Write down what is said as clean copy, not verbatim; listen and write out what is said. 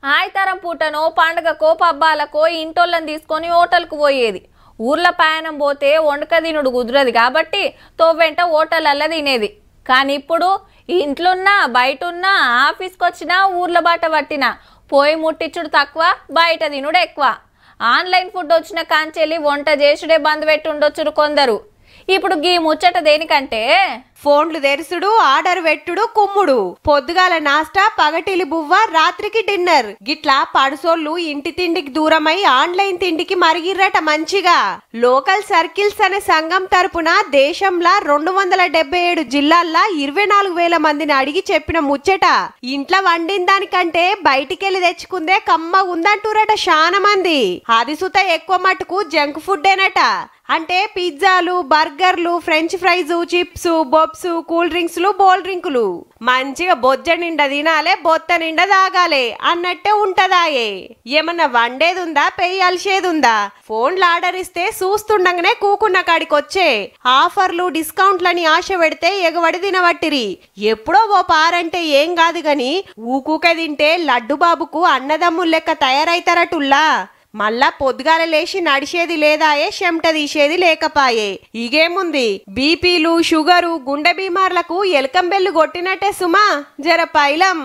ఆయితరం పూటనో పండగకో పబ్బాలకో ఇంటోళ్ళని తీసుకొని హోటల్కు పోయేది. ఊర్ల ప్రయాణం పోతే వండక తినుడు కుదరదు కాబట్టి తోవెంట హోటళ్ళల్లో తినేది. కానీ ఇప్పుడు ఇంట్లున్నా బయటున్నా ఆఫీస్కి వచ్చినా ఊర్ల బాట పట్టినా పోయి ముట్టించుడు తక్కువ, బయట తినుడు ఎక్కువ. ఆన్లైన్ ఫుడ్ వచ్చిన కాంచెల్లి వంట చేసుడే బంద్ పెట్టి ఉండొచ్చురు కొందరు. ఇప్పుడు గీ ముచ్చట దేనికంటే ఫోన్లు తెరుసుడు, ఆర్డర్ పెట్టుడు, కుమ్ముడు, పొద్దుగాల నాస్టా, పగటిలి బువ్వ, రాత్రికి డిన్నర్. గిట్లా పడుసోళ్ళు ఇంటి తిండికి దూరమై ఆన్లైన్ తిండికి మరిగిర్రట మంచిగా. లోకల్ సర్కిల్స్ అనే సంఘం తరపున దేశంలో 277 జిల్లాల్లో 24,000 మందిని అడిగి చెప్పిన ముచ్చట. ఇంట్లో వండిన దానికంటే బయటికెళ్లి తెచ్చుకుందే కమ్మగుందంటూరట శానా మంది. అది సుత ఎక్కువ మటుకు జంక్ ఫుడ్డేనట. అంటే పిజ్జాలు, బర్గర్లు, ఫ్రెంచ్ ఫ్రైస్, చిప్స్, బొబ్స్, కూల్ డ్రింక్స్, బోల్ డ్రింకులు మంచిగా బొజ్జ నిండా తినాలే, బొత్త నిండా తాగాలే అన్నట్టే ఉంటదాయే. ఏమన్నా వండేదుందా, పెయ్యాల్సేదుందా? ఫోన్లు ఆర్డర్ ఇస్తే చూస్తుండగానే కూకున్న కాడికి వచ్చే ఆఫర్లు, డిస్కౌంట్లని ఆశ పెడితే ఎగబడి తినబట్టిరి. ఎప్పుడో ఓ పారంటే ఏం కాదు గాని ఊకూకే తింటే లడ్డు బాబుకు అన్నదమ్ములు లెక్క తయారైతారటుల్లా. మళ్ళా పొద్దుగాల లేచి నడిచేది లేదాయే, చెమట తీసేది లేకపాయే. ఇగేముంది, బీపీలు, షుగరు, గుండె బీమార్లకు ఎలకం బెల్లు కొట్టినట్టే సుమా. జర పైలం.